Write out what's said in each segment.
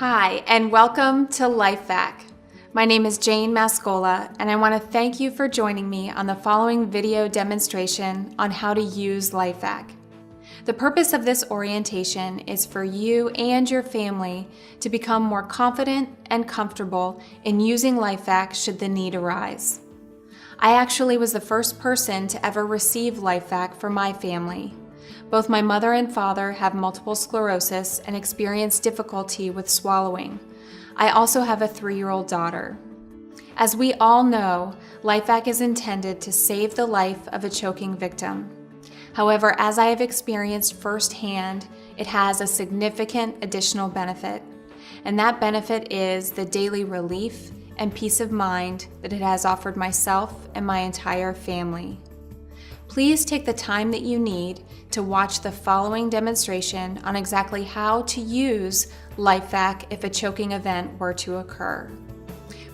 Hi, and welcome to LifeVac. My name is Jane Mascola, and I want to thank you for joining me on the following video demonstration on how to use LifeVac. The purpose of this orientation is for you and your family to become more confident and comfortable in using LifeVac should the need arise. I actually was the first person to ever receive LifeVac for my family. Both my mother and father have multiple sclerosis and experience difficulty with swallowing. I also have a 3-year-old daughter. As we all know, LifeVac is intended to save the life of a choking victim. However, as I have experienced firsthand, it has a significant additional benefit, and that benefit is the daily relief and peace of mind that it has offered myself and my entire family. Please take the time that you need to watch the following demonstration on exactly how to use LifeVac if a choking event were to occur.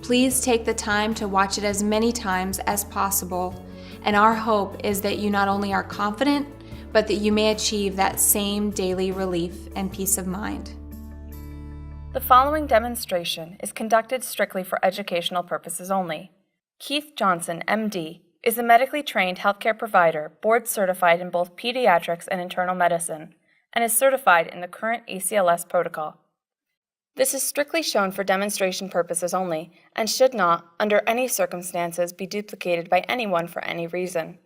Please take the time to watch it as many times as possible, and our hope is that you not only are confident, but that you may achieve that same daily relief and peace of mind. The following demonstration is conducted strictly for educational purposes only. Keith Johnson, MD, is a medically trained healthcare provider, board certified in both pediatrics and internal medicine, and is certified in the current ACLS protocol. This is strictly shown for demonstration purposes only and should not, under any circumstances, be duplicated by anyone for any reason.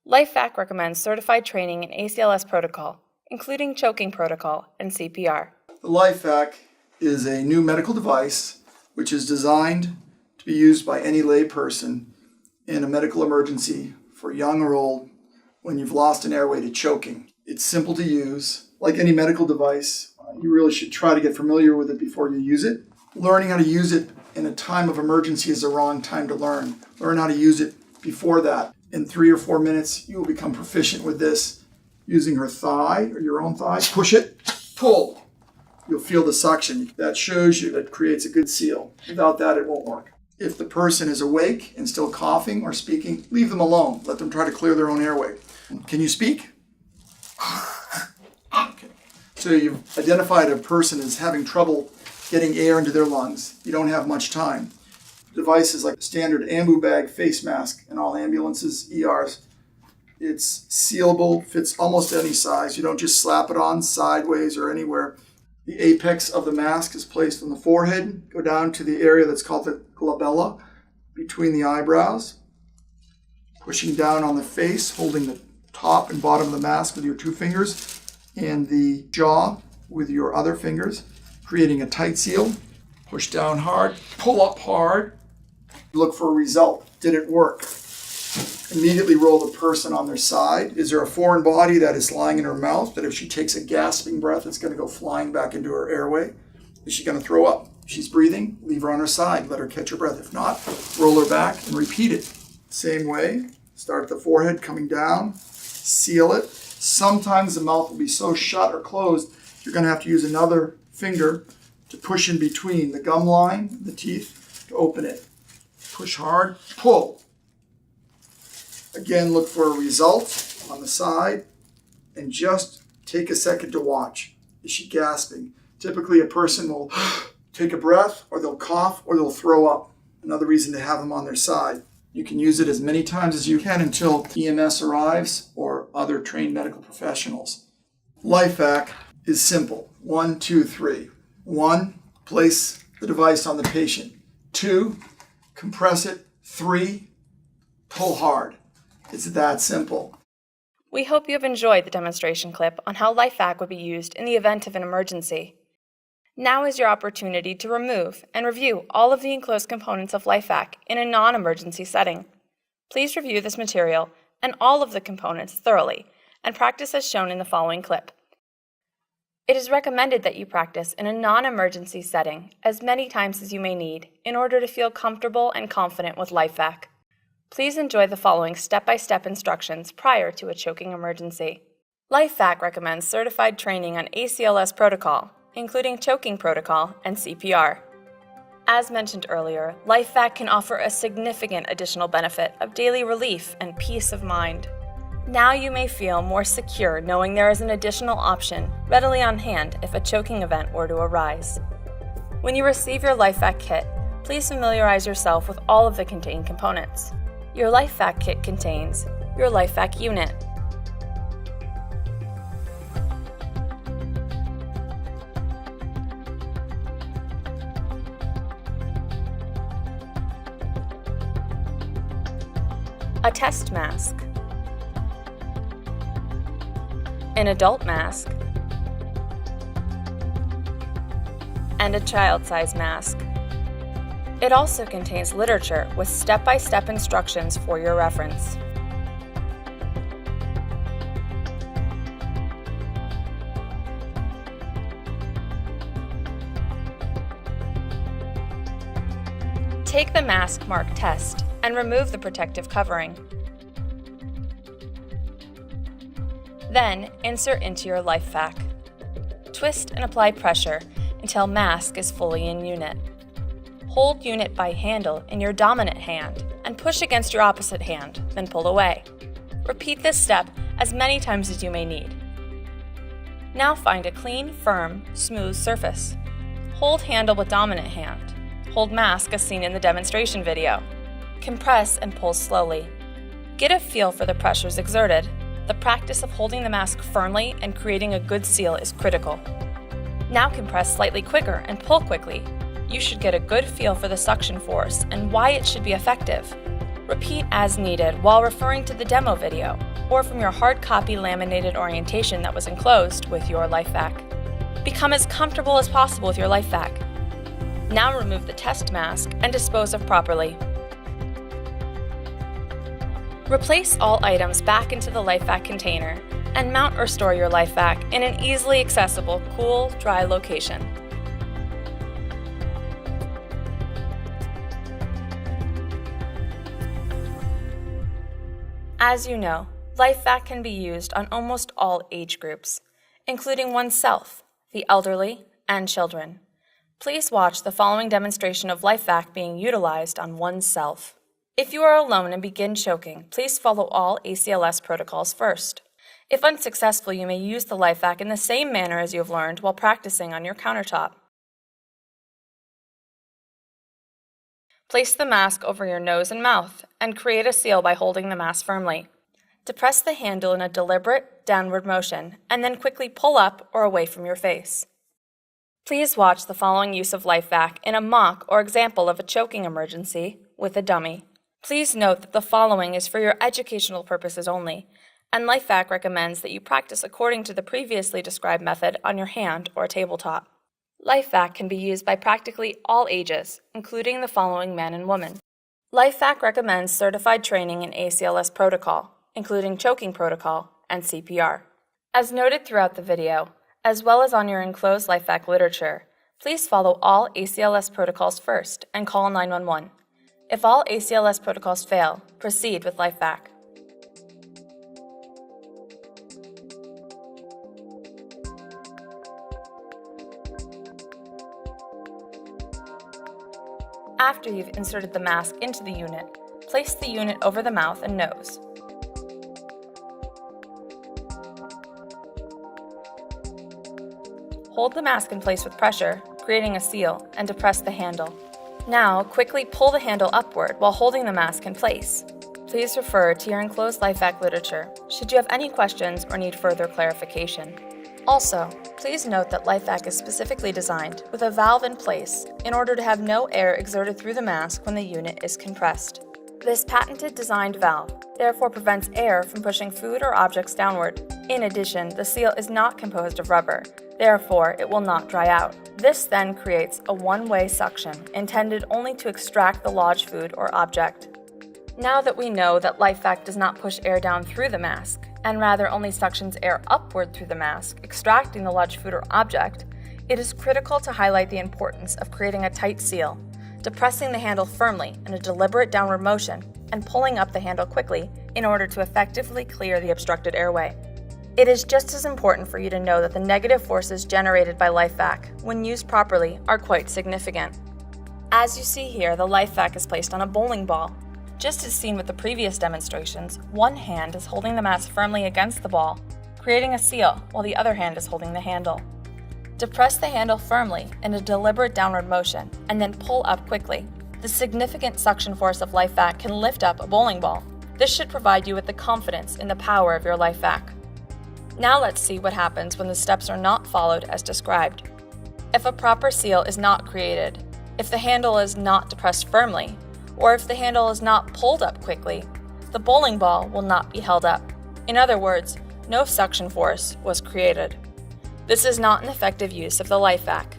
LifeVac recommends certified training in ACLS protocol, including choking protocol and CPR. The LifeVac is a new medical device which is designed to be used by any lay person in a medical emergency for young or old when you've lost an airway to choking. It's simple to use. Like any medical device, you really should try to get familiar with it before you use it. Learning how to use it in a time of emergency is the wrong time to learn. Learn how to use it before that. In 3 or 4 minutes, you will become proficient with this. Using her thigh or your own thigh, push it, pull. You'll feel the suction. That shows you, that creates a good seal. Without that, it won't work. If the person is awake and still coughing or speaking, leave them alone. Let them try to clear their own airway. Can you speak? Okay. So you've identified a person as having trouble getting air into their lungs. You don't have much time. The device is like a standard ambu bag face mask in all ambulances, ERs. It's sealable, fits almost any size. You don't just slap it on sideways or anywhere. The apex of the mask is placed on the forehead. Go down to the area that's called the glabella, between the eyebrows. Pushing down on the face, holding the top and bottom of the mask with your 2 fingers, and the jaw with your other fingers, creating a tight seal. Push down hard, pull up hard. Look for a result. Did it work? Immediately roll the person on their side. Is there a foreign body that is lying in her mouth that if she takes a gasping breath, it's going to go flying back into her airway? Is she going to throw up? If she's breathing, leave her on her side. Let her catch her breath. If not, roll her back and repeat it. Same way. Start at the forehead, coming down. Seal it. Sometimes the mouth will be so shut or closed, you're going to have to use another finger to push in between the gum line and the teeth to open it. Push hard, pull. Again, look for a result on the side and just take a second to watch. Is she gasping? Typically, a person will take a breath, or they'll cough, or they'll throw up. Another reason to have them on their side. You can use it as many times as you can until EMS arrives or other trained medical professionals. LifeVac is simple. 1, 2, 3. 1, place the device on the patient. 2, compress it. 3, pull hard. It's that simple. We hope you have enjoyed the demonstration clip on how LifeVac would be used in the event of an emergency. Now is your opportunity to remove and review all of the enclosed components of LifeVac in a non-emergency setting. Please review this material and all of the components thoroughly and practice as shown in the following clip. It is recommended that you practice in a non-emergency setting as many times as you may need in order to feel comfortable and confident with LifeVac. Please enjoy the following step-by-step instructions prior to a choking emergency. LifeVac recommends certified training on ACLS protocol, including choking protocol and CPR. As mentioned earlier, LifeVac can offer a significant additional benefit of daily relief and peace of mind. Now you may feel more secure knowing there is an additional option readily on hand if a choking event were to arise. When you receive your LifeVac kit, please familiarize yourself with all of the contained components. Your LifeVac kit contains your LifeVac unit, a test mask, an adult mask, and a child-size mask. It also contains literature with step-by-step instructions for your reference. Take the mask mark test and remove the protective covering. Then insert into your LifeVac. Twist and apply pressure until mask is fully in unit. Hold unit by handle in your dominant hand and push against your opposite hand, then pull away. Repeat this step as many times as you may need. Now find a clean, firm, smooth surface. Hold handle with dominant hand. Hold mask as seen in the demonstration video. Compress and pull slowly. Get a feel for the pressures exerted. The practice of holding the mask firmly and creating a good seal is critical. Now compress slightly quicker and pull quickly. You should get a good feel for the suction force and why it should be effective. Repeat as needed while referring to the demo video or from your hard copy laminated orientation that was enclosed with your LifeVac. Become as comfortable as possible with your LifeVac. Now remove the test mask and dispose of properly. Replace all items back into the LifeVac container and mount or store your LifeVac in an easily accessible, cool, dry location. As you know, LifeVac can be used on almost all age groups, including oneself, the elderly, and children. Please watch the following demonstration of LifeVac being utilized on oneself. If you are alone and begin choking, please follow all ACLS protocols first. If unsuccessful, you may use the LifeVac in the same manner as you have learned while practicing on your countertop. Place the mask over your nose and mouth and create a seal by holding the mask firmly. Depress the handle in a deliberate downward motion and then quickly pull up or away from your face. Please watch the following use of LifeVac in a mock or example of a choking emergency with a dummy. Please note that the following is for your educational purposes only, and LifeVac recommends that you practice according to the previously described method on your hand or tabletop. LifeVac can be used by practically all ages, including the following men and women. LifeVac recommends certified training in ACLS protocol, including choking protocol and CPR. As noted throughout the video, as well as on your enclosed LifeVac literature, please follow all ACLS protocols first and call 911. If all ACLS protocols fail, proceed with LifeVac. After you've inserted the mask into the unit, place the unit over the mouth and nose. Hold the mask in place with pressure, creating a seal, and depress the handle. Now, quickly pull the handle upward while holding the mask in place. Please refer to your enclosed LifeVac literature should you have any questions or need further clarification. Also, please note that LifeVac is specifically designed with a valve in place in order to have no air exerted through the mask when the unit is compressed. This patented designed valve therefore prevents air from pushing food or objects downward. In addition, the seal is not composed of rubber, therefore it will not dry out. This then creates a one-way suction intended only to extract the lodged food or object. Now that we know that LifeVac does not push air down through the mask, and rather only suctions air upward through the mask, extracting the lodged food or object, it is critical to highlight the importance of creating a tight seal, depressing the handle firmly in a deliberate downward motion, and pulling up the handle quickly in order to effectively clear the obstructed airway. It is just as important for you to know that the negative forces generated by LifeVac, when used properly, are quite significant. As you see here, the LifeVac is placed on a bowling ball. Just as seen with the previous demonstrations, one hand is holding the mask firmly against the ball, creating a seal, while the other hand is holding the handle. Depress the handle firmly in a deliberate downward motion and then pull up quickly. The significant suction force of LifeVac can lift up a bowling ball. This should provide you with the confidence in the power of your LifeVac. Now let's see what happens when the steps are not followed as described. If a proper seal is not created, if the handle is not depressed firmly, or if the handle is not pulled up quickly, the bowling ball will not be held up. In other words, no suction force was created. This is not an effective use of the LifeVac.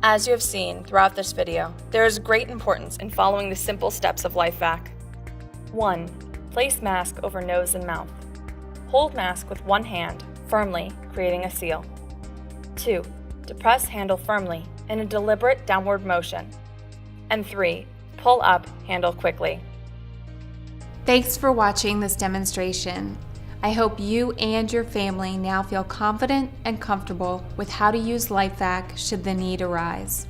As you have seen throughout this video, there is great importance in following the simple steps of LifeVac. 1. Place mask over nose and mouth. Hold mask with one hand, firmly, creating a seal. 2. Depress handle firmly in a deliberate downward motion. And 3. Pull up handle quickly. Thanks for watching this demonstration. I hope you and your family now feel confident and comfortable with how to use LifeVac should the need arise.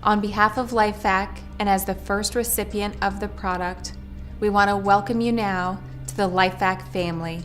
On behalf of LifeVac and as the first recipient of the product, we want to welcome you now to the LifeVac family.